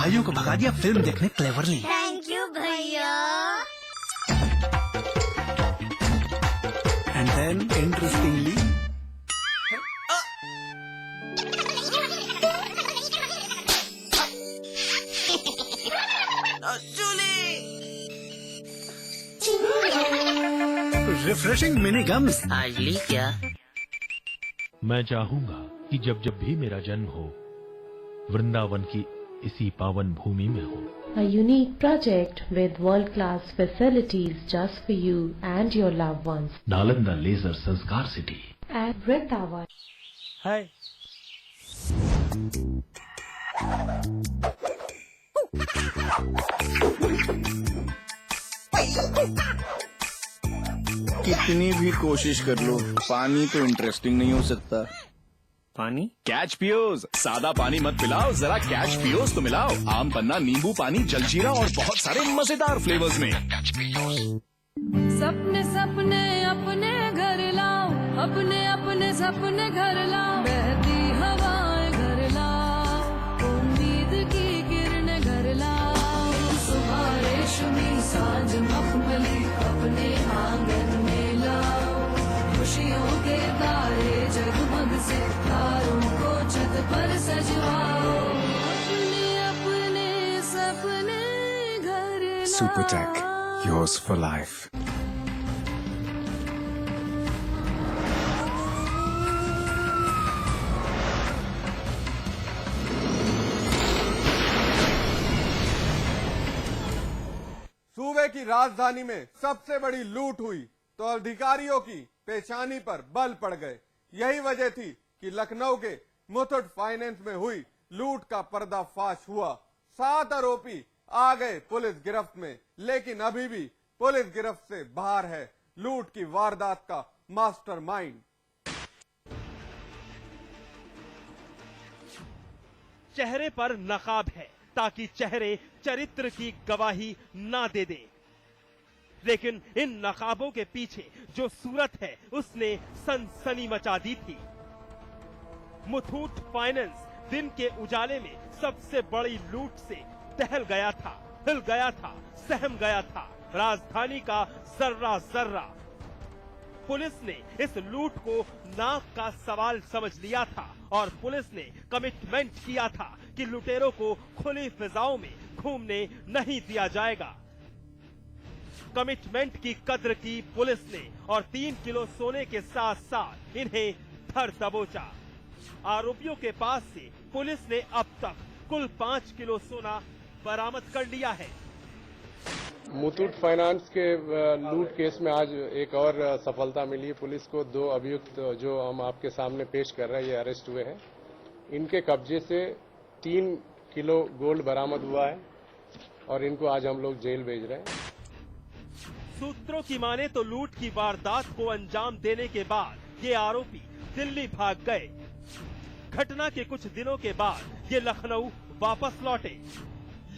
भाइयों को भगा दिया फिल्म देखने क्लेवरली। थैंक यू भैया। And then interestingly refreshing mini gums. आज ली क्या? मैं चाहूंगा कि जब जब भी मेरा जन्म हो वृंदावन की इसी पावन भूमि में हो। A unique project with world-class facilities just for you and your loved ones Nalanda leisure Sanskar city at Vrindavan. Hi. कितनी भी कोशिश कर लो पानी तो इंटरेस्टिंग नहीं हो सकता। पानी कैच पियोज, सादा पानी मत पिलाओ, जरा कैच पियोज तो मिलाओ। आम पन्ना, नींबू पानी, जलजीरा और बहुत सारे मजेदार फ्लेवर्स में। सपने सपने अपने घर लाओ, अपने अपने सपने घर लाओ, बहती हवाएं घर लाओ, उम्मीद की किरणें घर लाओ, सुबह रेशमी सांझ मखमली अपने आंगन में लाओ, खुशियों के तारे जगमग से तारों को छत पर सजवाओ, अपने अपने सपने घर लाओ। Supertech, yours for life. सूबे की राजधानी में सबसे बड़ी लूट हुई तो अधिकारियों की पेशानी पर बल पड़ गए। यही वजह थी कि लखनऊ के मुथूट फाइनेंस में हुई लूट का पर्दाफाश हुआ। 7 आरोपी आ गए पुलिस गिरफ्त में, लेकिन अभी भी पुलिस गिरफ्त से बाहर है लूट की वारदात का मास्टरमाइंड। चेहरे पर नकाब है ताकि चेहरे चरित्र की गवाही ना दे दे, लेकिन इन नकाबों के पीछे जो सूरत है उसने सनसनी मचा दी थी। मुथूट फाइनेंस दिन के उजाले में सबसे बड़ी लूट से दहल गया था, हिल गया था, सहम गया था राजधानी का जर्रा जर्रा। पुलिस ने इस लूट को नाक का सवाल समझ लिया था और पुलिस ने कमिटमेंट किया था कि लुटेरों को खुली फिजाओं में घूमने नहीं दिया जाएगा। कमिटमेंट की कद्र की पुलिस ने और 3 किलो सोने के साथ साथ इन्हें धर दबोचा। आरोपियों के पास से पुलिस ने अब तक कुल 5 किलो सोना बरामद कर लिया है। मुथूट फाइनेंस के लूट केस में आज एक और सफलता मिली। पुलिस को 2 अभियुक्त जो हम आपके सामने पेश कर रहे हैं ये अरेस्ट हुए हैं। इनके कब्जे से 3 किलो गोल्ड बरामद हुआ है और इनको आज हम लोग जेल भेज रहे हैं। सूत्रों की माने तो लूट की वारदात को अंजाम देने के बाद ये आरोपी दिल्ली भाग गए। घटना के कुछ दिनों के बाद ये लखनऊ वापस लौटे,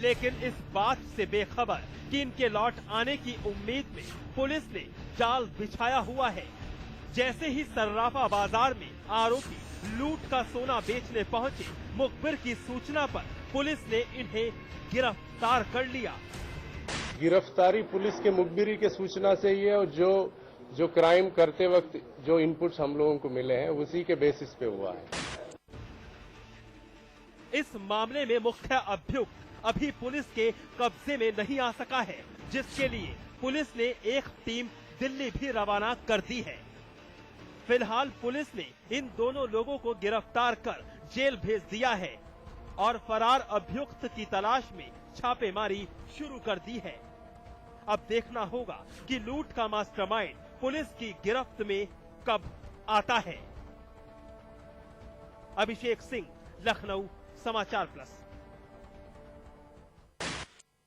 लेकिन इस बात से बेखबर कि इनके लौट आने की उम्मीद में पुलिस ने जाल बिछाया हुआ है। जैसे ही सर्राफा बाजार में आरोपी लूट का सोना बेचने पहुंचे, मुखबिर की सूचना पर पुलिस ने इन्हें गिरफ्तार कर लिया। गिरफ्तारी पुलिस के मुखबिरी के सूचना से ही है और जो क्राइम करते वक्त जो इनपुट्स हम लोगों को मिले हैं उसी के बेसिस पे हुआ है। इस मामले में मुख्य अभियुक्त अभी पुलिस के कब्जे में नहीं आ सका है, जिसके लिए पुलिस ने एक टीम दिल्ली भी रवाना कर दी है। फिलहाल पुलिस ने इन दोनों लोगों को गिरफ्तार कर जेल भेज दिया है और फरार अभियुक्त की तलाश में छापेमारी शुरू कर दी है। अब देखना होगा कि लूट का मास्टरमाइंड पुलिस की गिरफ्त में कब आता है। अभिषेक सिंह, लखनऊ, समाचार प्लस।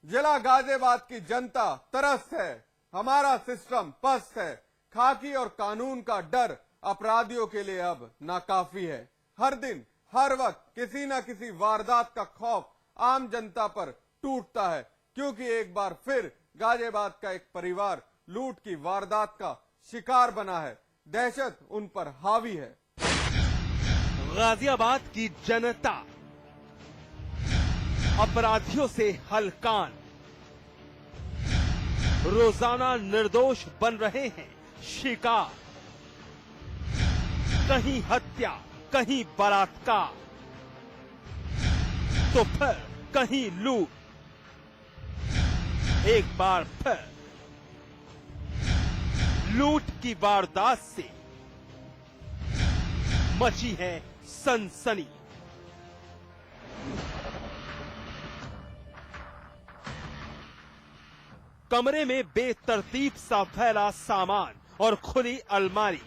जिला गाजियाबाद की जनता तरस है, हमारा सिस्टम पस्त है, खाकी और कानून का डर अपराधियों के लिए अब नाकाफी है। हर दिन हर वक्त किसी न किसी वारदात का खौफ आम जनता पर टूटता है, क्योंकि एक बार फिर गाजियाबाद का एक परिवार लूट की वारदात का शिकार बना है। दहशत उन पर हावी है। गाजियाबाद की जनता अपराधियों से हलकान। रोजाना निर्दोष बन रहे हैं शिकार। कहीं हत्या, कहीं बलात्कार, तो फिर कहीं लूट। एक बार फिर लूट की वारदात से मची है सनसनी। कमरे में बेतरतीब सा फैला सामान और खुली अलमारी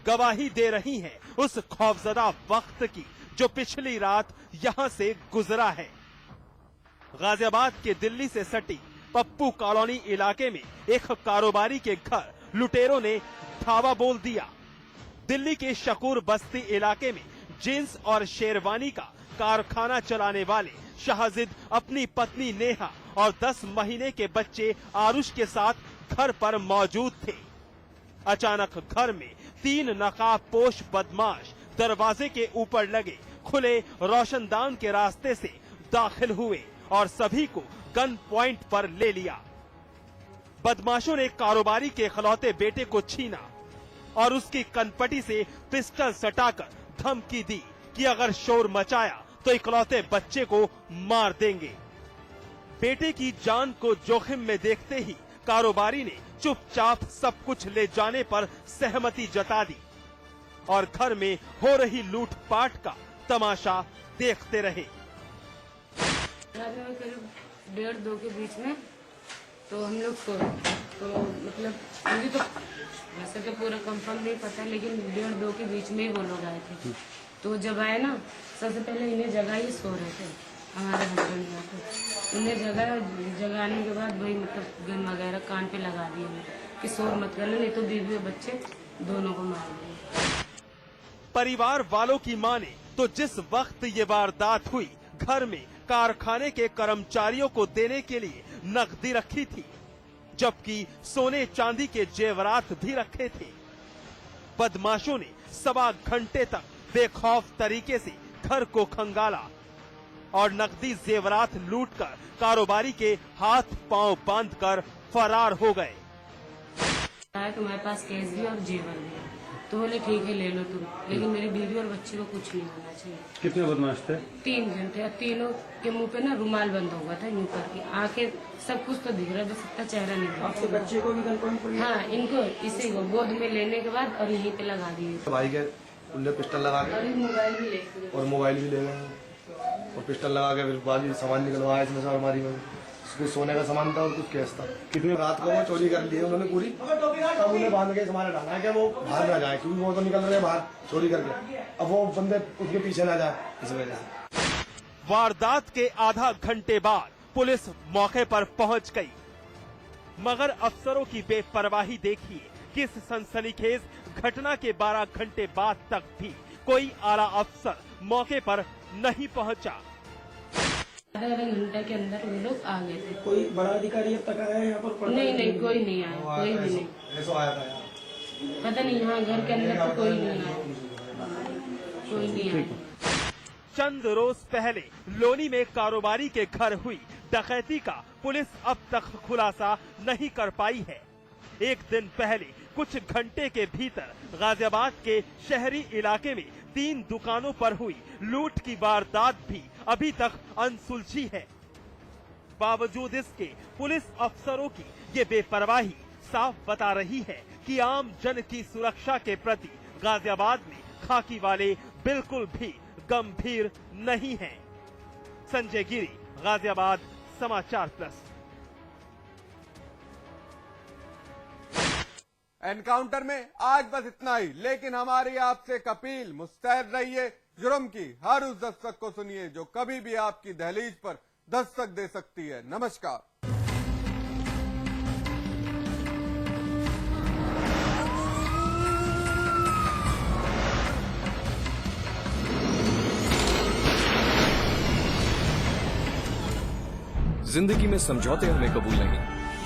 गवाही दे रही है उस खौफजदा वक्त की जो पिछली रात यहां से गुजरा है। गाजियाबाद के दिल्ली से सटी पप्पू कॉलोनी इलाके में एक कारोबारी के घर लुटेरों ने धावा बोल दिया। दिल्ली के शकूर बस्ती इलाके में जींस और शेरवानी का कारखाना चलाने वाले शाहजिद अपनी पत्नी नेहा और 10 महीने के बच्चे आरुष के साथ घर पर मौजूद थे। अचानक घर में 3 नकाबपोश बदमाश दरवाजे के ऊपर लगे खुले रोशनदान के रास्ते से दाखिल हुए और सभी को गन पॉइंट पर ले लिया। बदमाशों ने कारोबारी के इकलौते बेटे को छीना और उसकी कनपटी से पिस्टल सटाकर धमकी दी कि अगर शोर मचाया तो इकलौते बच्चे को मार देंगे। बेटे की जान को जोखिम में देखते ही कारोबारी ने चुपचाप सब कुछ ले जाने पर सहमति जता दी और घर में हो रही लूटपाट का तमाशा देखते रहे। करीब 1:30-2 के बीच में तो हम लोग सो तो मतलब मुझे तो वैसे तो पूरा कंफर्म नहीं पता, लेकिन 1:30-2 के बीच में ही वो लोग आए थे। तो जब आए ना, सबसे पहले इन्हें जगह ही सो रहे थे हमारे हस्बैंड यहाँ पे। उन्हें जगाने के बाद वही मतलब गन वगैरह कान पे लगा दिए कि शोर मत करना, नहीं तो बीवी और बच्चे दोनों को मार देंगे। परिवार वालों की माने तो जिस वक्त ये वारदात हुई घर में कारखाने के कर्मचारियों को देने के लिए नकदी रखी थी, जबकि सोने चांदी के जेवरात भी रखे थे। बदमाशों ने 1.25 घंटे तक बेखौफ तरीके से घर को खंगाला और नकदी जेवरात लूटकर कारोबारी के हाथ पांव बांधकर फरार हो गए। तुम्हारे पास कैश भी और जेवर भी है, तो बोले ठीक है ले लो तुम, लेकिन मेरी बीवी और बच्ची को कुछ नहीं होना चाहिए। कितने बदमाश थे? 3 जन थे। तीनों के मुंह पे ना रुमाल बंधा हुआ था, यूं करके आंखें सब कुछ तो दिख रहा है, बस इतना चेहरा नहीं दिख रहा। आपके बच्चे को भी गन पॉइंट? हाँ, इनको इसी को गोद में लेने के बाद और यहीं पे लगा दिए। भाई के उल्ले पिस्टल लगा के मोबाइल भी ले और मोबाइल भी ले गए और पिस्टल लगा के फिर बाजी सामान निकलवाया इसमें से अलमारी में। उसके सोने का सामान था और कुछ कैश था। कितने रात को वो चोरी कर लिए उन्होंने पूरी, तब उन्हें बांध के सामान डाला है कि वो बाहर ना जाए, क्योंकि वो तो निकल रहे बाहर चोरी करके, अब वो बंदे उसके पीछे ना जाए इस वजह से। वारदात के आधा घंटे बाद पुलिस मौके पर पहुंच गई, मगर अफसरों की बेपरवाही देखिए कि इस सनसनीखेज घटना के 12 घंटे बाद तक भी कोई आला अफसर मौके पर नहीं पहुंचा। आधा घंटे के अंदर वो लोग आ गए थे। कोई बड़ा अधिकारी अब तक आया यहाँ पर? नहीं, कोई नहीं आया, कोई भी नहीं। पता नहीं, यहाँ घर के अंदर तो कोई नहीं आया, कोई नहीं आया। चंद रोज पहले लोनी में कारोबारी के घर हुई डकैती का पुलिस अब तक खुलासा नहीं कर पाई है। एक दिन पहले कुछ घंटे के भीतर गाजियाबाद के शहरी इलाके में 3 दुकानों पर हुई लूट की वारदात भी अभी तक अनसुलझी है। बावजूद इसके पुलिस अफसरों की ये बेपरवाही साफ बता रही है कि आम जन की सुरक्षा के प्रति गाजियाबाद में खाकी वाले बिल्कुल भी गंभीर नहीं हैं। संजय गिरी, गाजियाबाद, समाचार प्लस। एनकाउंटर में आज बस इतना ही, लेकिन हमारी आपसे अपील, मुस्तैद रहिए। जुर्म की हर उस दस्तक को सुनिए जो कभी भी आपकी दहलीज पर दस्तक दे सकती है। नमस्कार। जिंदगी में समझौते हमें कबूल नहीं,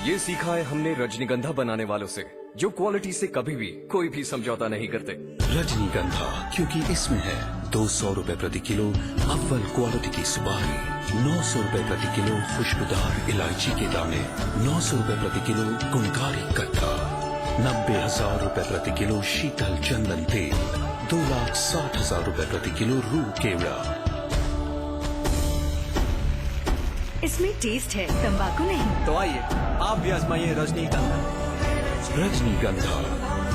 ये सीखा है हमने रजनीगंधा बनाने वालों से, जो क्वालिटी से कभी भी कोई भी समझौता नहीं करते। रजनीगंधा, क्योंकि इसमें है 200 रुपए प्रति किलो अव्वल क्वालिटी की सुपारी। 900 रुपए प्रति किलो खुशबूदार इलायची के दाने, 900 रुपए प्रति किलो गुणकारी कट्टा, 90,000 रुपए प्रति किलो शीतल चंदन तेल, 2,60,000 रुपए प्रति किलो रूह केवड़ा। इसमें टेस्ट है, तंबाकू नहीं। तो आइए आप भी आजमाइए रजनीगंधा। रजनीगंधा,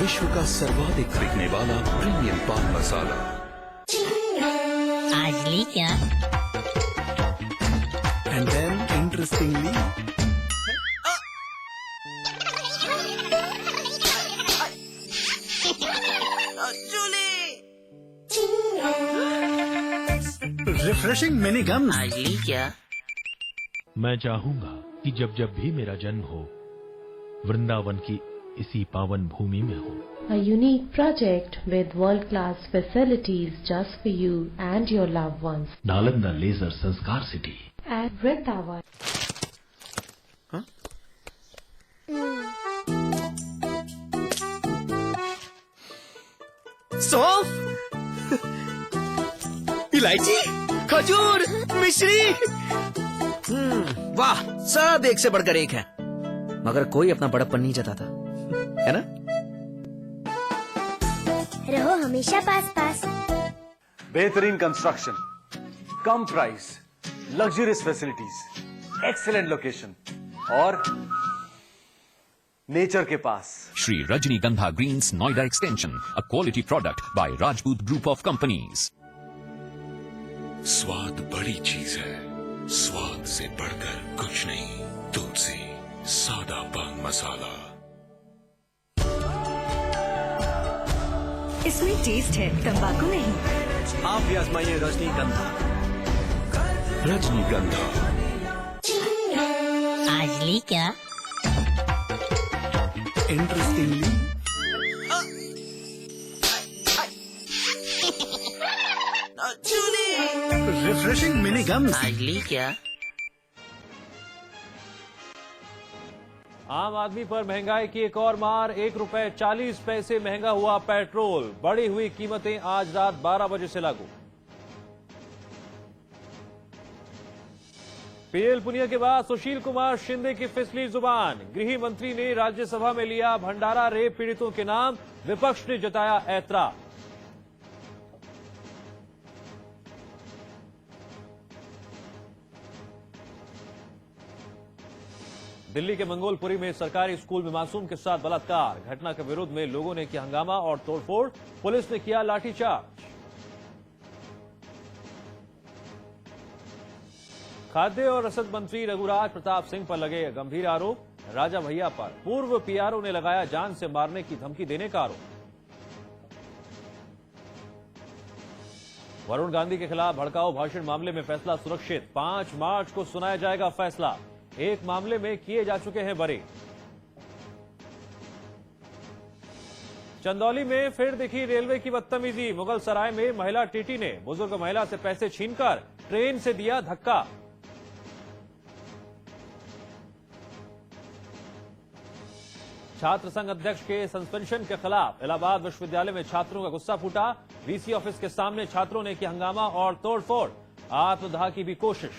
विश्व का सर्वाधिक बिकने वाला प्रीमियम पान मसाला। आज ली क्या? And then interestingly, refreshing mini gum. आज ली क्या? मैं चाहूंगा कि जब जब भी मेरा जन्म हो, वृंदावन की इसी पावन भूमि में हो। A unique project with world-class facilities just for you and your loved ones. Nalanda leisure Sanskar city At Vrindavan. सौंफ, इलायची, खजूर, मिश्री। वाह, सब एक से बढ़कर एक है, मगर कोई अपना बड़प्पन नहीं जताता, है ना? रहो हमेशा पास पास। बेहतरीन कंस्ट्रक्शन, कम price, luxurious facilities, excellent location और नेचर के पास। Shri Rajnigandha Greens Noida Extension, a quality product by Rajput group of companies. स्वाद बड़ी चीज है, स्वाद से बढ़कर कुछ नहीं। तुलसी सादा पान मसाला। इसमें टेस्ट है, तंबाकू नहीं। आप भी आजमाइए रजनीगंधा। रजनीगंधा। आज ली क्या? Interestingly, refreshing mini gum. आज ली क्या? आम आदमी पर महंगाई की एक और मार, 1 रुपए 40 पैसे महंगा हुआ पेट्रोल। बढ़ी हुई कीमतें आज रात 12 बजे से लागू। पीएल पुनिया के बाद सुशील कुमार शिंदे की फिसली जुबान। गृह मंत्री ने राज्यसभा में लिया भंडारा रेप पीड़ितों के नाम, विपक्ष ने जताया ऐतराज। दिल्ली के मंगोलपुरी में सरकारी स्कूल में मासूम के साथ बलात्कार। घटना के विरोध में लोगों ने किया हंगामा और तोड़फोड़, पुलिस ने किया लाठीचार्ज। खाद्य और रसद मंत्री रघुराज प्रताप सिंह पर लगे गंभीर आरोप। राजा भैया पर पूर्व पीआरओ ने लगाया जान से मारने की धमकी देने का आरोप। वरुण गांधी के खिलाफ भड़काऊ भाषण मामले में फैसला सुरक्षित। 5 मार्च को सुनाया जाएगा फैसला। एक मामले में किए जा चुके हैं बरी। चंदौली में फिर दिखी रेलवे की बदतमीजी। मुगल सराय में महिला टीटी ने बुजुर्ग महिला से पैसे छीनकर ट्रेन से दिया धक्का। छात्र संघ अध्यक्ष के सस्पेंशन के खिलाफ इलाहाबाद विश्वविद्यालय में छात्रों का गुस्सा फूटा। वीसी ऑफिस के सामने छात्रों ने किया हंगामा और तोड़फोड़। आत्मदाह की भी कोशिश।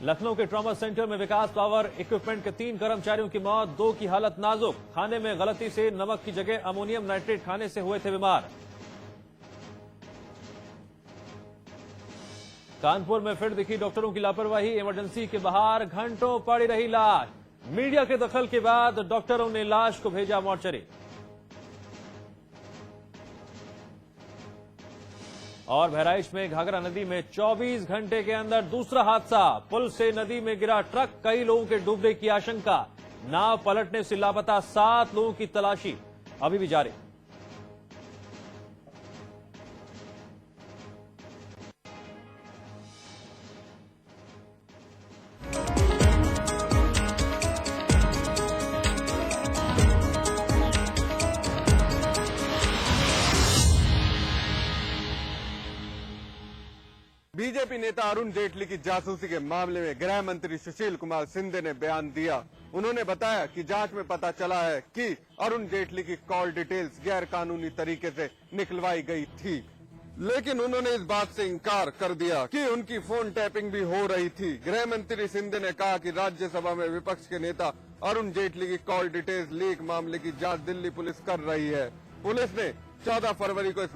लखनऊ के ट्रॉमा सेंटर में विकास पावर इक्विपमेंट के 3 कर्मचारियों की मौत, 2 की हालत नाजुक। खाने में गलती से नमक की जगह अमोनियम नाइट्रेट खाने से हुए थे बीमार। कानपुर में फिर दिखी डॉक्टरों की लापरवाही। इमरजेंसी के बाहर घंटों पड़ी रही लाश। मीडिया के दखल के बाद डॉक्टरों ने लाश को भेजा मोर्चरी। और बहराइच में घाघरा नदी में 24 घंटे के अंदर दूसरा हादसा। पुल से नदी में गिरा ट्रक, कई लोगों के डूबने की आशंका। नाव पलटने से लापता 7 लोगों की तलाशी अभी भी जारी। बीजेपी नेता अरुण जेटली की जासूसी के मामले में गृह मंत्री सुशील कुमार शिंदे ने बयान दिया। उन्होंने बताया कि जांच में पता चला है कि अरुण जेटली की कॉल डिटेल्स गैर कानूनी तरीके से निकलवाई गई थी। लेकिन उन्होंने इस बात से इनकार कर दिया कि उनकी फोन टैपिंग भी हो रही थी। गृह मंत्री सिंधे ने कहा कि राज्यसभा में विपक्ष के नेता अरुण जेटली की कॉल डिटेल्स लीक मामले की जांच दिल्ली पुलिस कर रही है। पुलिस ने 14 फरवरी को इस